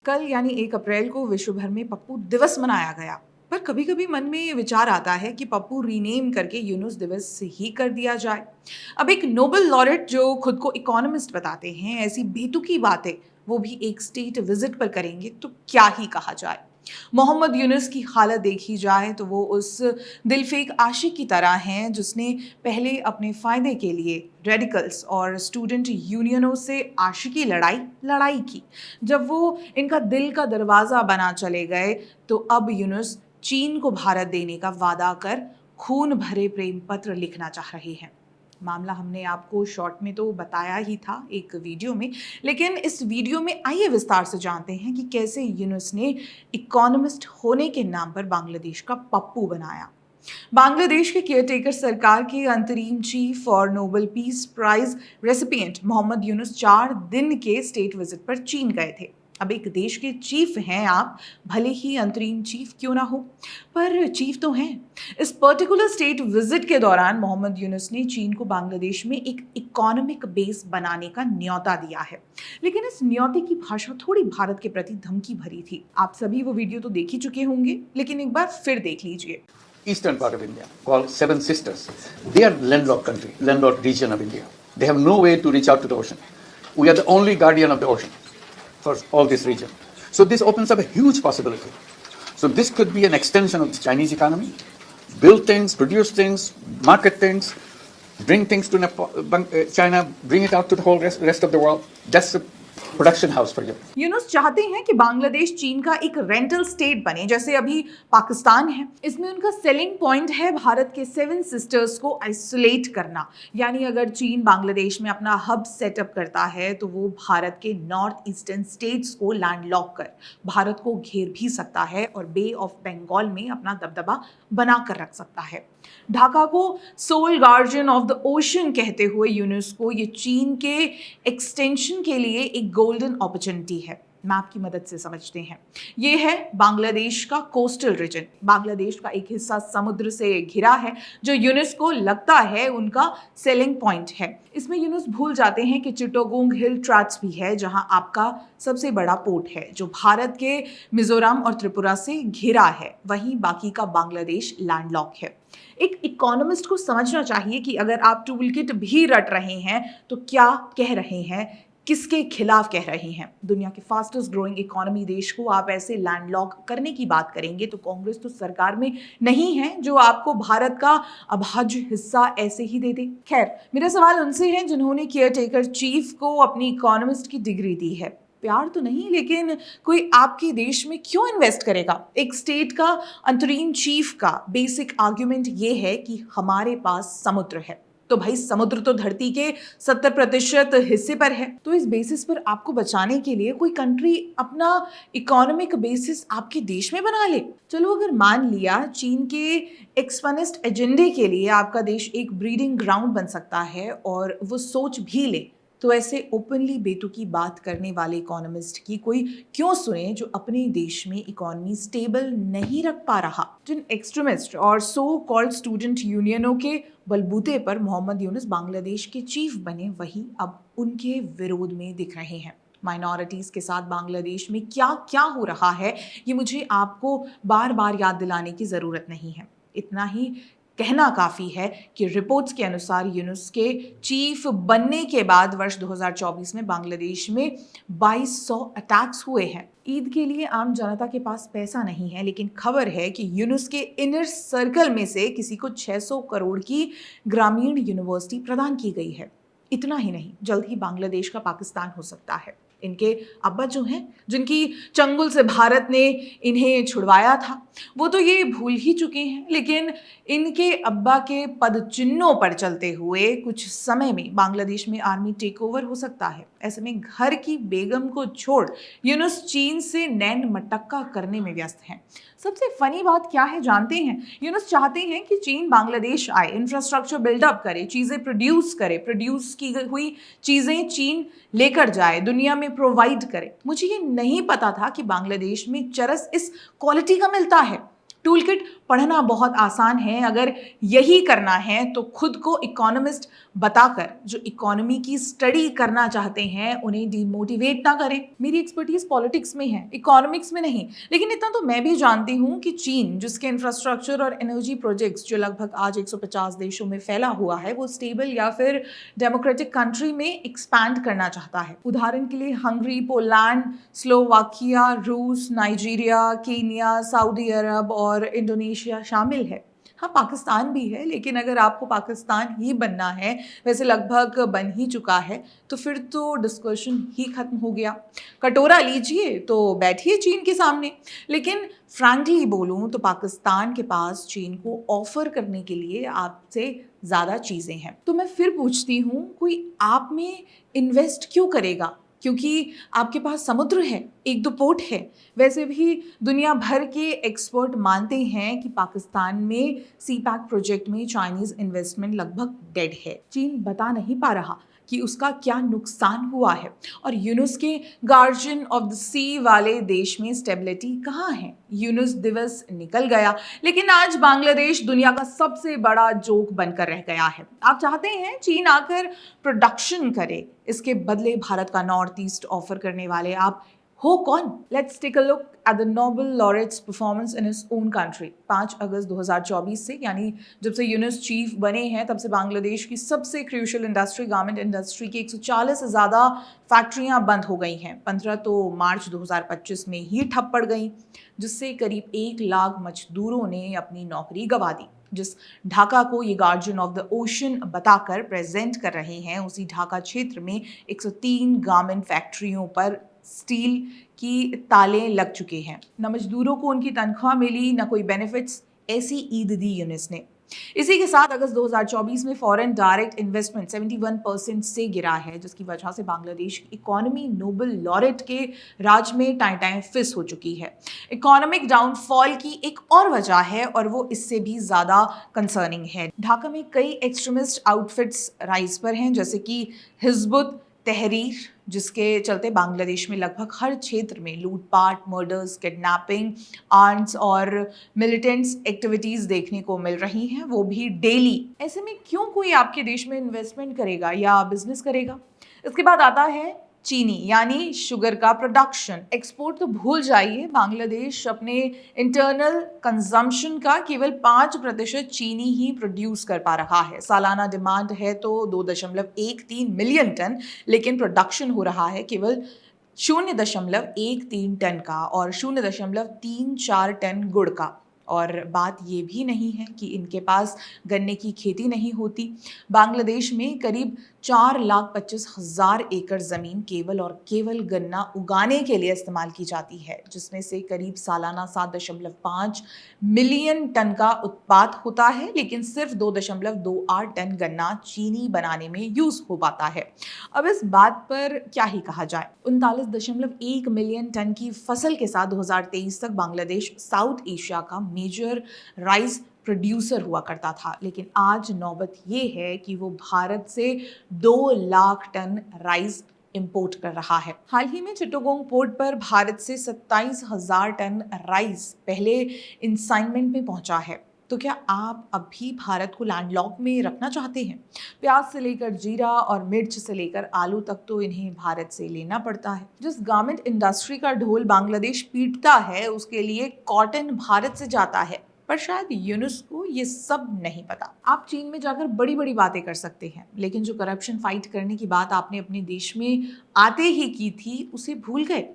कल यानी 1 अप्रैल को विश्व भर में पप्पू दिवस मनाया गया। पर कभी कभी मन में ये विचार आता है कि पप्पू रीनेम करके यूनुस दिवस ही कर दिया जाए। अब एक नोबेल लॉरेट जो खुद को इकोनॉमिस्ट बताते हैं ऐसी बेतुकी बातें वो भी एक स्टेट विजिट पर करेंगे तो क्या ही कहा जाए। मोहम्मद यूनुस की हालत देखी जाए तो वो उस दिलफेक आशिक की तरह हैं जिसने पहले अपने फायदे के लिए रेडिकल्स और स्टूडेंट यूनियनों से आशिकी लड़ाई लड़ाई की। जब वो इनका दिल का दरवाज़ा बना चले गए तो अब यूनुस चीन को भारत देने का वादा कर खून भरे प्रेम पत्र लिखना चाह रहे हैं। मामला हमने आपको शॉर्ट में तो बताया ही था एक वीडियो में, लेकिन इस वीडियो में आइए विस्तार से जानते हैं कि कैसे यूनुस ने इकोनॉमिस्ट होने के नाम पर बांग्लादेश का पप्पू बनाया। बांग्लादेश के केयरटेकर सरकार के अंतरिम चीफ और Nobel peace prize recipient Muhammad Yunus 4 दिन के स्टेट विजिट पर चीन गए थे। अब एक देश के चीफ हैं आप, भले ही अंतरिम चीफ क्यों ना हो, पर चीफ तो हैं। इस पर्टिकुलर स्टेट विजिट के दौरान मोहम्मद यूनुस ने चीन को बांग्लादेश में एक इकोनॉमिक बेस बनाने का न्योता दिया है। लेकिन इस न्योते की भाषा थोड़ी भारत के प्रति धमकी भरी थी। आप सभी वो वीडियो तो देख ही चुके होंगे, लेकिन एक बार फिर देख लीजिए। Eastern part of India, called Seven Sisters. They are landlocked country, landlocked region of India. They have no way to reach out to the ocean. We are the only guardian of the ocean for all this region. So this opens up a huge possibility. So this could be an extension of the Chinese economy, build things, produce things, market things, bring things to China, bring it out to the whole rest of the world. That's a production house for you. Yunus चाहते हैं कि बांग्लादेश चीन का एक rental state बने, जैसे अभी पाकिस्तान है। इसमें उनका सेलिंग पॉइंट है भारत के 7 सिस्टर्स को आइसोलेट करना। यानी अगर चीन बांग्लादेश में अपना हब सेटअप करता है तो वो भारत के नॉर्थ ईस्टर्न स्टेट्स को लैंडलॉक कर भारत को घेर भी सकता है और बे ऑफ बंगाल में अपना दबदबा बना कर रख सकता है। ढाका को soul guardian of the ocean कहते हुए यूनेस्को को ये चीन के एक्सटेंशन के लिए एक गोल्डन अपॉर्चुनिटी है। मैप की मदद से समझते हैं। ये है बांग्लादेश का कोस्टल रीजन। बांग्लादेश का एक हिस्सा समुद्र से घिरा है जो यूनेस्को को लगता है उनका सेलिंग पॉइंट है। इसमें यूनुस भूल जाते हैं कि चिट्टागोंग हिल ट्रैक्ट्स भी है जहां आपका सबसे बड़ा पोर्ट है जो भारत के मिजोरम और त्रिपुरा से घिरा है। वहीं बाकी का बांग्लादेश लैंडलॉक है। एक इकोनॉमिस्ट को समझना चाहिए कि अगर आप टूलकिट भी रट रहे हैं तो क्या कह रहे हैं, किसके खिलाफ कह रहे हैं। दुनिया के फास्टेस्ट ग्रोइंग इकोनॉमी देश को आप ऐसे लैंडलॉक करने की बात करेंगे तो कांग्रेस तो सरकार में नहीं है जो आपको भारत का अभाज्य हिस्सा ऐसे ही दे दे। खैर, मेरा सवाल उनसे है जिन्होंने केयरटेकर चीफ को अपनी इकोनॉमिस्ट की डिग्री दी है। प्यार तो नहीं, लेकिन कोई आपके देश में क्यों इन्वेस्ट करेगा। एक स्टेट का अंतरिम चीफ का बेसिक आर्ग्यूमेंट ये है कि हमारे पास समुद्र है। तो भाई समुद्र तो धरती के 70% हिस्से पर है। तो इस बेसिस पर आपको बचाने के लिए कोई कंट्री अपना इकोनॉमिक बेसिस आपके देश में बना ले। चलो अगर मान लिया चीन के एक्सपेंस्ट एजेंडे के लिए आपका देश एक ब्रीडिंग ग्राउंड बन सकता है और वो सोच भी ले, तो ऐसे ओपनली बेतुकी बात करने वाले इकोनॉमिस्ट की कोई क्यों सुने जो अपने देश में इकोनॉमी स्टेबल नहीं रख पा रहा। जिन एक्सट्रीमिस्ट और सो कॉल्ड स्टूडेंट यूनियनों के बलबूते पर मोहम्मद यूनुस बांग्लादेश के चीफ बने, वही अब उनके विरोध में दिख रहे हैं। माइनॉरिटीज के साथ बांग्लादेश में क्या क्या हो रहा है ये मुझे आपको बार बार याद दिलाने की ज़रूरत नहीं है। इतना ही कहना काफ़ी है कि रिपोर्ट्स के अनुसार यूनुस के चीफ बनने के बाद वर्ष 2024 में बांग्लादेश में 2200 अटैक्स हुए हैं। ईद के लिए आम जनता के पास पैसा नहीं है, लेकिन खबर है कि यूनुस के इनर सर्कल में से किसी को 600 करोड़ की ग्रामीण यूनिवर्सिटी प्रदान की गई है। इतना ही नहीं, जल्द ही बांग्लादेश का पाकिस्तान हो सकता है। इनके अब्बा जो हैं, जिनकी चंगुल से भारत ने इन्हें छुड़वाया था, वो तो ये भूल ही चुके हैं, लेकिन इनके अब्बा के पद चिन्हों पर चलते हुए कुछ समय में बांग्लादेश में आर्मी टेक ओवर हो सकता है। ऐसे में घर की बेगम को छोड़ यूनुस चीन से नैन मटक्का करने में व्यस्त हैं। सबसे फनी बात क्या है जानते हैं? यूनुस चाहते हैं कि चीन बांग्लादेश आए, इंफ्रास्ट्रक्चर बिल्डअप करे, चीज़ें प्रोड्यूस करे, प्रोड्यूस की हुई चीज़ें चीन लेकर जाए, दुनिया में प्रोवाइड करे। मुझे ये नहीं पता था कि बांग्लादेश में चरस इस क्वालिटी का मिलता है। टूल किट पढ़ना बहुत आसान है। अगर यही करना है तो खुद को इकोनॉमिस्ट बताकर जो इकोनॉमी की स्टडी करना चाहते हैं उन्हें डिमोटिवेट ना करें। मेरी एक्सपर्टीज पॉलिटिक्स में है, इकोनॉमिक्स में नहीं। लेकिन इतना तो मैं भी जानती हूँ कि चीन, जिसके इंफ्रास्ट्रक्चर और एनर्जी प्रोजेक्ट्स जो लगभग आज 150 देशों में फैला हुआ है, वो स्टेबल या फिर डेमोक्रेटिक कंट्री में एक्सपैंड करना चाहता है। उदाहरण के लिए हंगरी, पोलैंड, स्लोवाकिया, रूस, नाइजीरिया, केन्या, सऊदी अरब और इंडोनेशिया शामिल है। हाँ, पाकिस्तान भी है, लेकिन अगर आपको पाकिस्तान ही बनना है, वैसे लगभग बन ही चुका है, तो फिर तो डिस्कशन ही खत्म हो गया। कटोरा लीजिए तो बैठिए चीन के सामने। लेकिन फ्रैंकली बोलूं तो पाकिस्तान के पास चीन को ऑफर करने के लिए आपसे ज़्यादा चीज़ें हैं। तो मैं फिर पूछती हूँ, कोई आप में इन्वेस्ट क्यों करेगा? क्योंकि आपके पास समुद्र है, एक दो पोर्ट है। वैसे भी दुनिया भर के एक्सपर्ट मानते हैं कि पाकिस्तान में सी पैक प्रोजेक्ट में चाइनीज इन्वेस्टमेंट लगभग डेड है। चीन बता नहीं पा रहा कि उसका क्या नुकसान हुआ है, और यूनुस के गार्जियन ऑफ द सी वाले देश में स्टेबिलिटी कहाँ है? यूनुस दिवस निकल गया, लेकिन आज बांग्लादेश दुनिया का सबसे बड़ा जोक बनकर रह गया है। आप चाहते हैं चीन आकर प्रोडक्शन करे, इसके बदले भारत का नॉर्थ ईस्ट ऑफर करने वाले आप हो कौन? Let's take a look at the Nobel laureate's performance in his own country. 5 अगस्त 2024 से, यानी जब से यूनुस चीफ बने हैं, तब से बांग्लादेश की सबसे क्रूशियल इंडस्ट्री, गारमेंट इंडस्ट्री की 140 से ज़्यादा फैक्ट्रियां बंद हो गई हैं। 15 तो मार्च 2025 में ही ठप पड़ गई, जिससे करीब 1 लाख मजदूरों ने अपनी नौकरी गंवा दी। जिस ढाका को ये गार्जियन ऑफ द ओशन बताकर प्रेजेंट कर रहे हैं, उसी ढाका क्षेत्र में 103 गारमेंट फैक्ट्रियों पर स्टील की ताले लग चुके हैं। न मजदूरों को उनकी तनख्वाह मिली, न कोई बेनिफिट्स। ऐसी ईद दी यूनुस ने। इसी के साथ अगस्त 2024 में फॉरेन डायरेक्ट इन्वेस्टमेंट 71% से गिरा है, जिसकी वजह से बांग्लादेश की इकोनॉमी नोबेल लॉरेट के राज में टाइम टाइम फिस हो चुकी है। इकोनॉमिक डाउनफॉल की एक और वजह है, और वो इससे भी ज़्यादा कंसर्निंग है। ढाका में कई एक्सट्रीमिस्ट आउटफिट्स राइज पर हैं, जैसे कि हिजबुत तहरीर, जिसके चलते बांग्लादेश में लगभग हर क्षेत्र में लूटपाट, मर्डर्स, किडनैपिंग, आर्म्स और मिलिटेंट्स एक्टिविटीज़ देखने को मिल रही हैं, वो भी डेली। ऐसे में क्यों कोई आपके देश में इन्वेस्टमेंट करेगा या बिजनेस करेगा? इसके बाद आता है चीनी, यानी शुगर का प्रोडक्शन। एक्सपोर्ट तो भूल जाइए, बांग्लादेश अपने इंटरनल कंजम्पशन का केवल 5% चीनी ही प्रोड्यूस कर पा रहा है। सालाना डिमांड है तो 2.13 मिलियन टन, लेकिन प्रोडक्शन हो रहा है केवल 0.13 टन का और 0.34 टन गुड़ का। और बात ये भी नहीं है कि इनके पास गन्ने की खेती नहीं होती। बांग्लादेश में करीब 4,25,000 एकड़ ज़मीन केवल और केवल गन्ना उगाने के लिए इस्तेमाल की जाती है, जिसमें से करीब सालाना 7.5 मिलियन टन का उत्पाद होता है, लेकिन सिर्फ 2.28 टन गन्ना चीनी बनाने में यूज़ हो पाता है। अब इस बात पर क्या ही कहा जाए। 39.1 मिलियन टन की फसल के साथ 2023 तक बांग्लादेश साउथ एशिया का मेजर राइस प्रोड्यूसर हुआ करता था, लेकिन आज नौबत ये है कि वो भारत से 2 लाख टन राइस इंपोर्ट कर रहा है। हाल ही में चिट्टागोंग पोर्ट पर भारत से 27,000 टन राइस पहले इंसाइनमेंट में पहुंचा है। तो क्या आप अब भी भारत को लैंडलॉक में रखना चाहते हैं? प्याज से लेकर जीरा और मिर्च से लेकर आलू तक तो इन्हें भारत से लेना पड़ता है। जिस गारमेंट इंडस्ट्री का ढोल बांग्लादेश पीटता है, उसके लिए कॉटन भारत से जाता है। पर शायद यूनुस को ये सब नहीं पता। आप चीन में जाकर बड़ी बड़ी बातें कर सकते हैं, लेकिन जो करप्शन फाइट करने की बात आपने अपने देश में आते ही की थी, उसे भूल गए।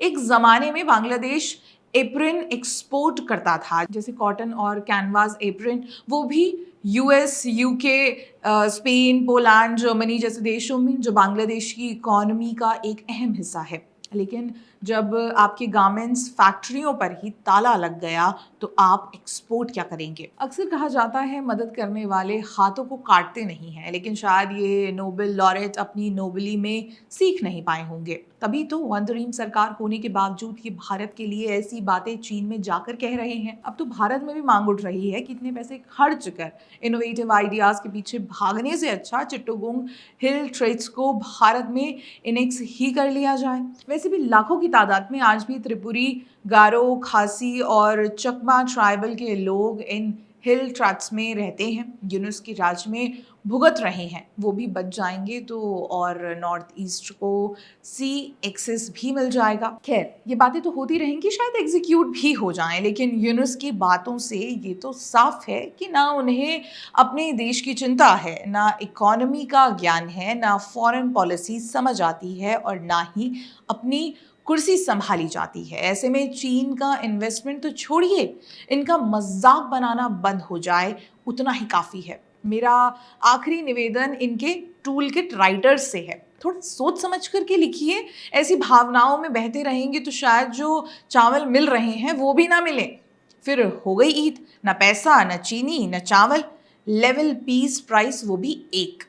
एक जमाने में बांग्लादेश एप्रिन एक्सपोर्ट करता था, जैसे कॉटन और कैनवास एप्रिन, वो भी US, UK, Spain, Poland, Germany जैसे देशों में, जो बांग्लादेश की इकोनॉमी का एक अहम हिस्सा है। लेकिन जब आपके गारमेंट्स फैक्ट्रियों पर ही ताला लग गया, तो आप एक्सपोर्ट क्या करेंगे? अक्सर कहा जाता है मदद करने वाले हाथों को काटते नहीं हैं, लेकिन शायद ये नोबेल लॉरेट अपनी नोबेली में सीख नहीं पाए होंगे। तभी तो अंतरिम सरकार होने के बावजूद ये भारत के लिए ऐसी बातें चीन में जाकर कह रहे हैं। अब तो भारत में भी मांग उठ रही है कि इतने पैसे खर्च कर इनोवेटिव आइडियाज के पीछे भागने से अच्छा चिट्टगोंग हिल ट्रेड्स को भारत में इनेक्स ही कर लिया जाए। वैसे भी लाखों की तादाद में आज भी त्रिपुरी, गारो, खासी और चकमा ट्राइबल के लोग इन हिल ट्रैक्ट्स में रहते हैं, यूनुस के राज में भुगत रहे हैं। वो भी बच जाएंगे तो और नॉर्थ ईस्ट को सी एक्सेस भी मिल जाएगा। खैर, ये बातें तो होती रहेंगी, शायद एग्जीक्यूट भी हो जाएं, लेकिन यूनुस की बातों से ये तो साफ है कि ना उन्हें अपने देश की चिंता है, ना इकोनॉमी का ज्ञान है, ना फॉरेन पॉलिसी समझ आती है और ना ही अपनी कुर्सी संभाली जाती है। ऐसे में चीन का इन्वेस्टमेंट तो छोड़िए, इनका मजाक बनाना बंद हो जाए उतना ही काफ़ी है। मेरा आखिरी निवेदन इनके टूल किट राइटर्स से है, थोड़ा सोच समझ करके लिखिए। ऐसी भावनाओं में बहते रहेंगे तो शायद जो चावल मिल रहे हैं वो भी ना मिले। फिर हो गई ईद, ना पैसा, ना चीनी, ना चावल, लेवल पीस प्राइस वो भी एक।